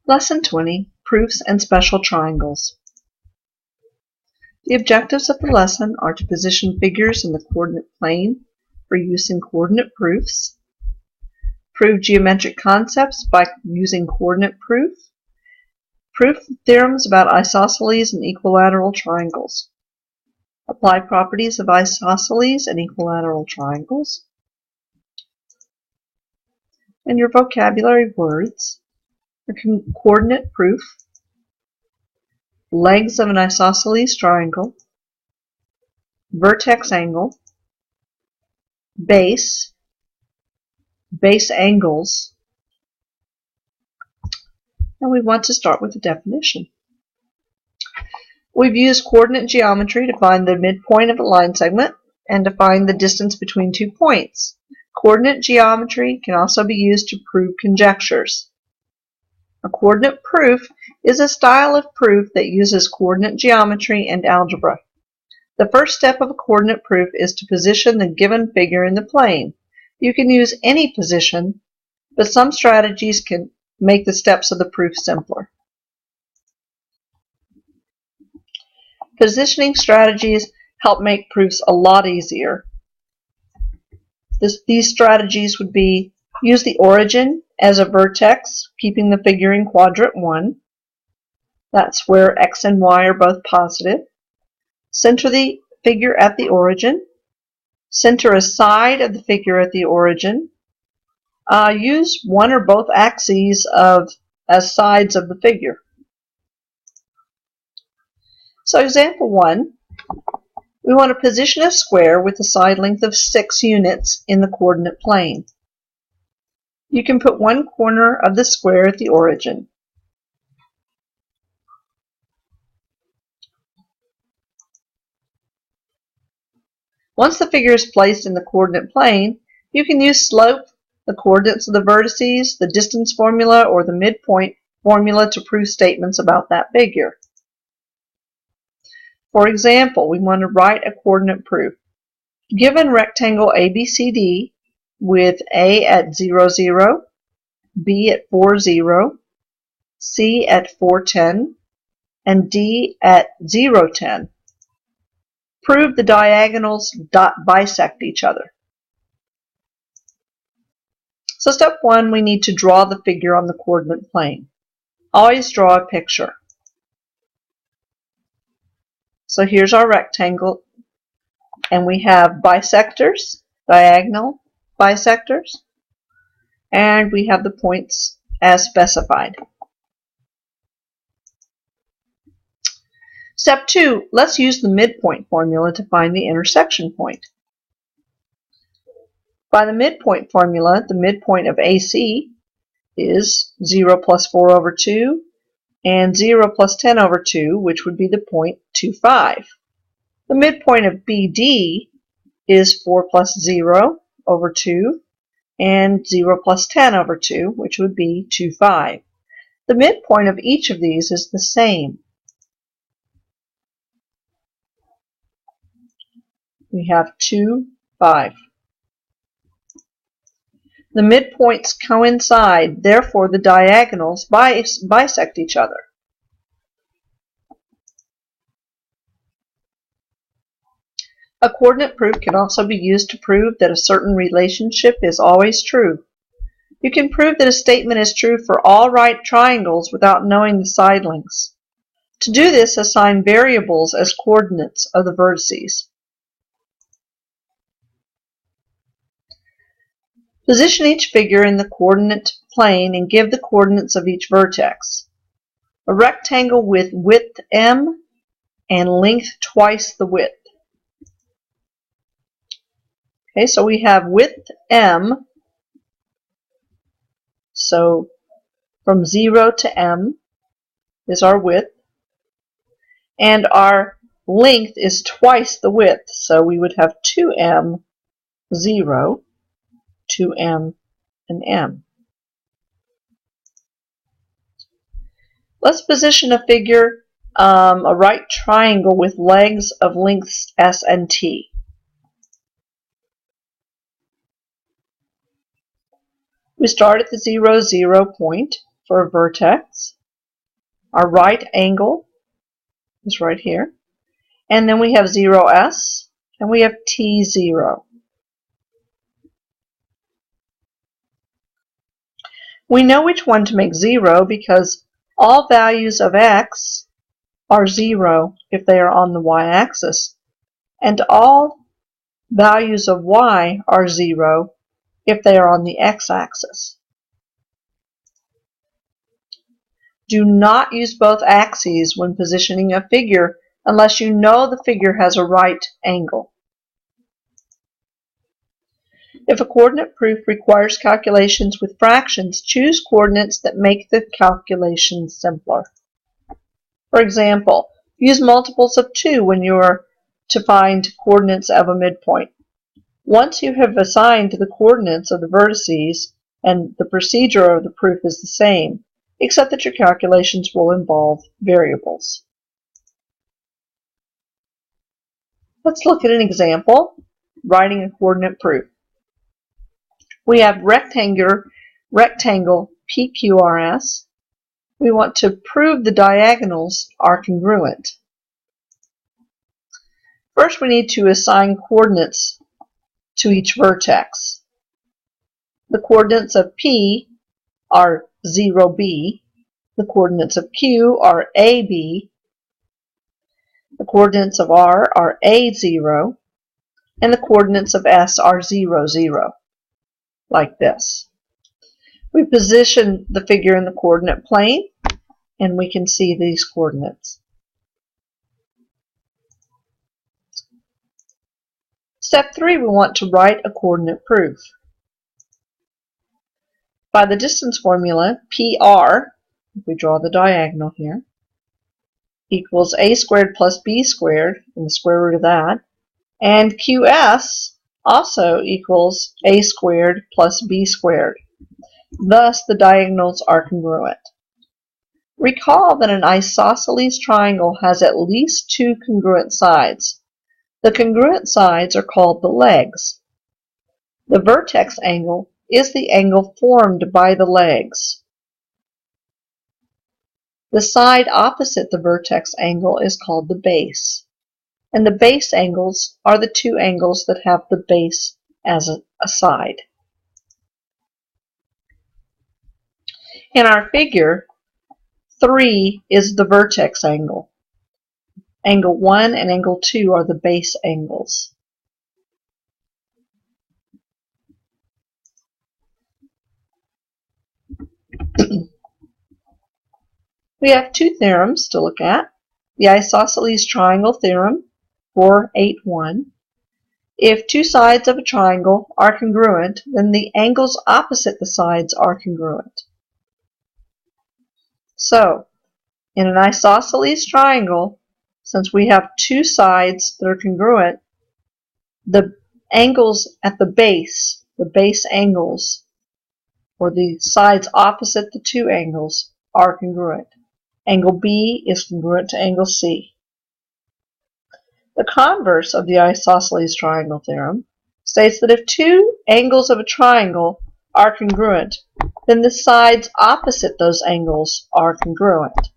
Lesson 20, Proofs and Special Triangles. The objectives of the lesson are to position figures in the coordinate plane for use in coordinate proofs, prove geometric concepts by using coordinate proof, prove theorems about isosceles and equilateral triangles, apply properties of isosceles and equilateral triangles, and your vocabulary words are coordinate proof, legs of an isosceles triangle, vertex angle, base angles, and we want to start with the definition. We've used coordinate geometry to find the midpoint of a line segment and to find the distance between 2 points. Coordinate geometry can also be used to prove conjectures. A coordinate proof is a style of proof that uses coordinate geometry and algebra. The first step of a coordinate proof is to position the given figure in the plane. You can use any position, but some strategies can make the steps of the proof simpler. Positioning strategies help make proofs a lot easier. These strategies would be: use the origin as a vertex, keeping the figure in quadrant 1. That's where x and y are both positive. Center the figure at the origin. Center a side of the figure at the origin. Use one or both axes as sides of the figure. So example 1, we want to position a square with a side length of 6 units in the coordinate plane. You can put one corner of the square at the origin. Once the figure is placed in the coordinate plane, you can use slope, the coordinates of the vertices, the distance formula, or the midpoint formula to prove statements about that figure. For example, we want to write a coordinate proof. Given rectangle ABCD with A at 0, 0, B at 4, 0, C at 4, 10, and D at 0, 10. Prove the diagonals bisect each other. So step 1, we need to draw the figure on the coordinate plane. Always draw a picture. So here's our rectangle, and we have bisectors, diagonal bisectors, and we have the points as specified. Step 2, let's use the midpoint formula to find the intersection point. By the midpoint formula, the midpoint of AC is 0 plus 4 over 2 and 0 plus 10 over 2, which would be the point 2, 5. The midpoint of BD is 4 plus 0 over 2 and 0 plus 10 over 2, which would be 2, 5. The midpoint of each of these is the same. We have 2, 5. The midpoints coincide, therefore the diagonals bisect each other. A coordinate proof can also be used to prove that a certain relationship is always true. You can prove that a statement is true for all right triangles without knowing the side lengths. To do this, assign variables as coordinates of the vertices. Position each figure in the coordinate plane and give the coordinates of each vertex. A rectangle with width m and length twice the width. Okay, so we have width m, so from 0 to m is our width, and our length is twice the width, so we would have 2m, 0, 2m, and m. Let's position a figure, a right triangle with legs of lengths s and t. We start at the 0, 0 point, for a vertex. Our right angle is right here. And then we have 0s, and we have T0. We know which one to make 0 because all values of x are 0 if they are on the y-axis, and all values of y are 0 if they are on the x-axis. Do not use both axes when positioning a figure unless you know the figure has a right angle. If a coordinate proof requires calculations with fractions, choose coordinates that make the calculations simpler. For example, use multiples of 2 when you are to find coordinates of a midpoint. Once you have assigned the coordinates of the vertices, and the procedure of the proof is the same, except that your calculations will involve variables. Let's look at an example, writing a coordinate proof. We have rectangle PQRS. We want to prove the diagonals are congruent. First, we need to assign coordinates to each vertex. The coordinates of P are 0b. The coordinates of Q are AB. The coordinates of R are A0. And the coordinates of S are 0, 0. Like this. We position the figure in the coordinate plane, and we can see these coordinates. Step 3, we want to write a coordinate proof. By the distance formula, PR, if we draw the diagonal here, equals a squared plus b squared, and the square root of that, and QS also equals a squared plus b squared. Thus, the diagonals are congruent. Recall that an isosceles triangle has at least 2 congruent sides. The congruent sides are called the legs. The vertex angle is the angle formed by the legs. The side opposite the vertex angle is called the base. And the base angles are the 2 angles that have the base as a side. In our figure, 3 is the vertex angle. Angle 1 and angle 2 are the base angles. We have 2 theorems to look at. The isosceles triangle theorem, 481. If 2 sides of a triangle are congruent, then the angles opposite the sides are congruent. So, in an isosceles triangle, since we have 2 sides that are congruent, the angles at the base angles, or the sides opposite the 2 angles, are congruent. Angle B is congruent to angle C. The converse of the isosceles triangle theorem states that if 2 angles of a triangle are congruent, then the sides opposite those angles are congruent.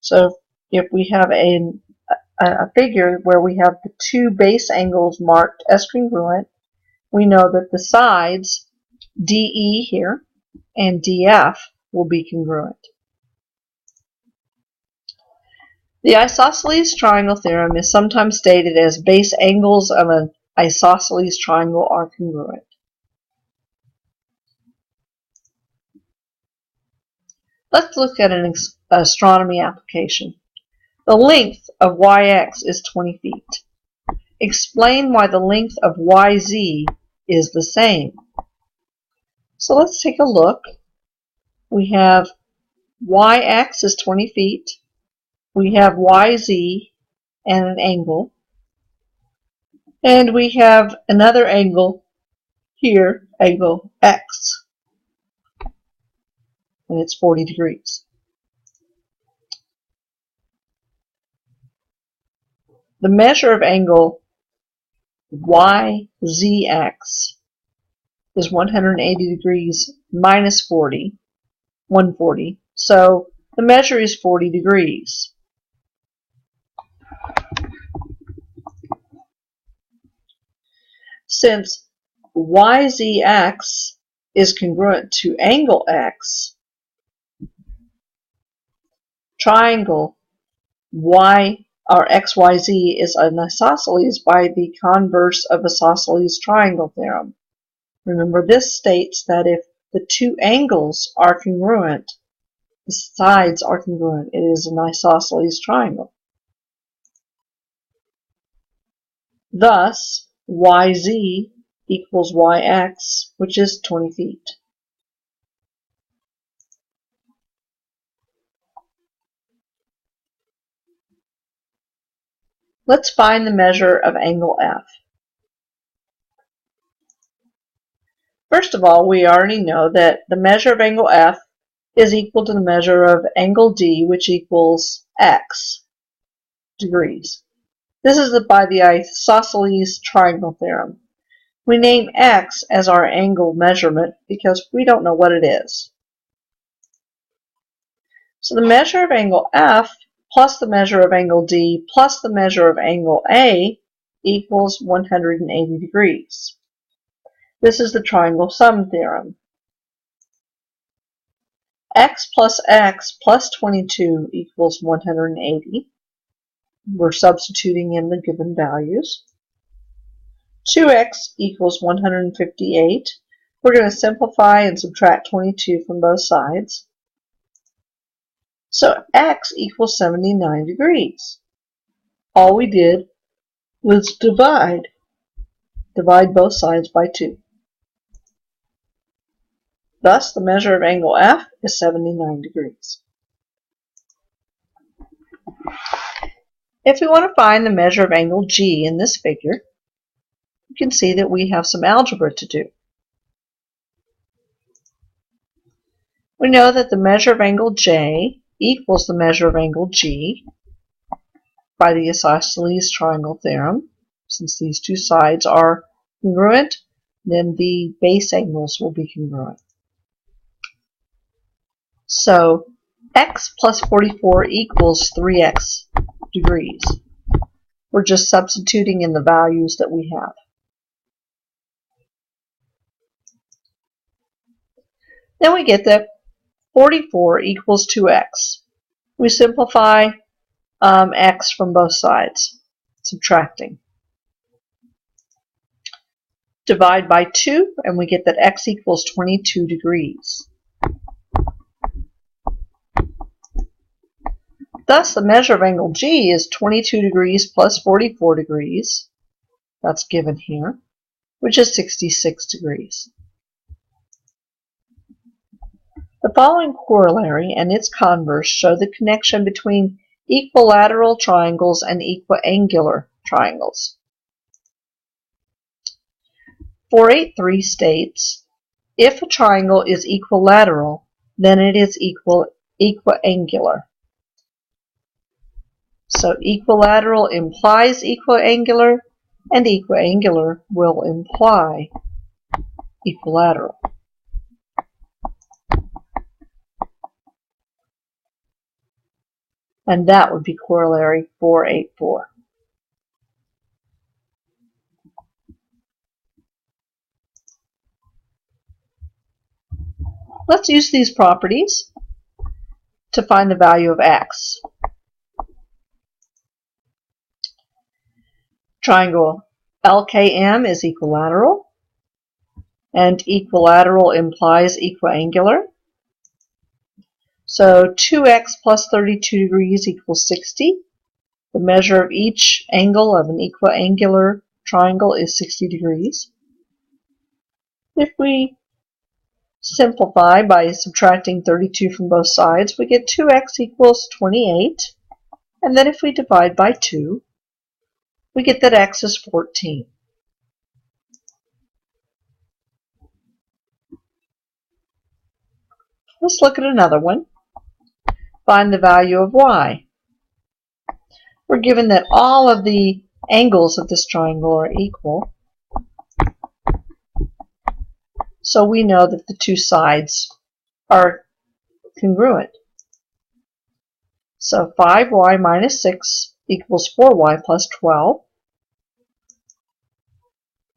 So if we have a figure where we have the 2 base angles marked as congruent, we know that the sides DE here and DF will be congruent. The isosceles triangle theorem is sometimes stated as base angles of an isosceles triangle are congruent. Let's look at an astronomy application. The length of yx is 20 feet. Explain why the length of yz is the same. So let's take a look. We have yx is 20 feet. We have yz and an angle. And we have another angle here, angle x. And it's 40 degrees. The measure of angle YZX is 180 degrees minus 40, 140. So the measure is 40 degrees. Since YZX is congruent to angle X, triangle Y or XYZ is an isosceles by the converse of isosceles triangle theorem. Remember, this states that if the two angles are congruent, the sides are congruent. It is an isosceles triangle. Thus, YZ equals YX, which is 20 feet. Let's find the measure of angle F. First of all, we already know that the measure of angle F is equal to the measure of angle D, which equals X degrees. This is by the isosceles triangle theorem. We name X as our angle measurement because we don't know what it is. So the measure of angle F plus the measure of angle D plus the measure of angle A equals 180 degrees. This is the triangle sum theorem. X plus 22 equals 180. We're substituting in the given values. 2x equals 158. We're going to simplify and subtract 22 from both sides. So x equals 79 degrees. All we did was divide both sides by 2. Thus, the measure of angle F is 79 degrees. If we want to find the measure of angle G in this figure, you can see that we have some algebra to do. We know that the measure of angle J equals the measure of angle G by the isosceles triangle theorem. Since these two sides are congruent, then the base angles will be congruent. So x plus 44 equals 3x degrees. We're just substituting in the values that we have. Then we get that 44 equals 2x. We simplify x from both sides, subtracting. Divide by 2, and we get that x equals 22 degrees. Thus, the measure of angle G is 22 degrees plus 44 degrees. That's given here, which is 66 degrees. The following corollary and its converse show the connection between equilateral triangles and equiangular triangles. 483 states, if a triangle is equilateral, then it is equiangular. So equilateral implies equiangular, and equiangular will imply equilateral. And that would be corollary 484. Let's use these properties to find the value of x. Triangle LKM is equilateral, and equilateral implies equiangular. So 2x plus 32 degrees equals 60. The measure of each angle of an equiangular triangle is 60 degrees. If we simplify by subtracting 32 from both sides, we get 2x equals 28. And then if we divide by 2, we get that x is 14. Let's look at another one. Find the value of y. We're given that all of the angles of this triangle are equal. So we know that the two sides are congruent. So 5y minus 6 equals 4y plus 12.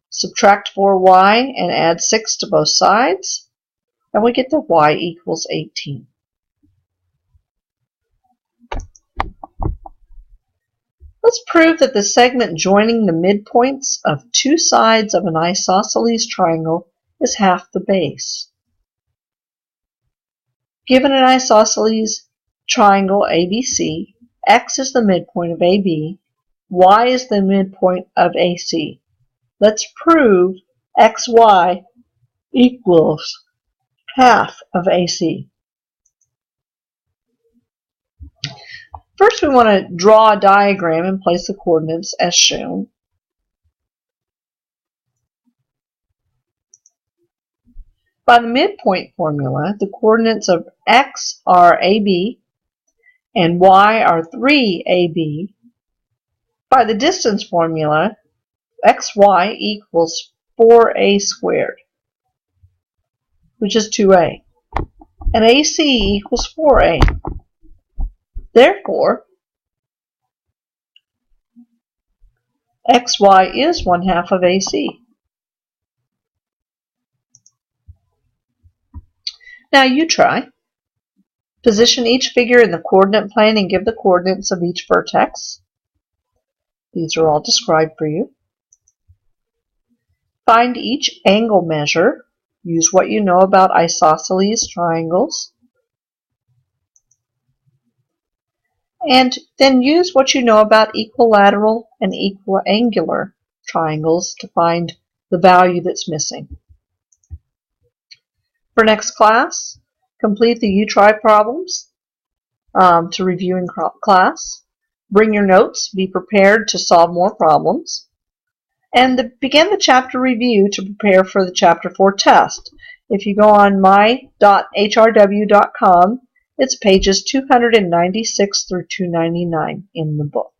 Subtract 4y and add 6 to both sides, and we get that y equals 18. Let's prove that the segment joining the midpoints of two sides of an isosceles triangle is half the base. Given an isosceles triangle ABC, x is the midpoint of AB, y is the midpoint of AC. Let's prove xy equals half of AC. First, we want to draw a diagram and place the coordinates as shown. By the midpoint formula, the coordinates of x are AB and y are 3AB. By the distance formula, xy equals 4a squared, which is 2a, and AC equals 4a. Therefore, xy is 1/2 of AC. Now you try. Position each figure in the coordinate plane and give the coordinates of each vertex. These are all described for you. Find each angle measure. Use what you know about isosceles triangles. And then use what you know about equilateral and equiangular triangles to find the value that's missing. For next class, complete the U-Try problems to review in class. Bring your notes, be prepared to solve more problems, and begin the chapter review to prepare for the Chapter 4 test. If you go on my.hrw.com, it's pages 296 through 299 in the book.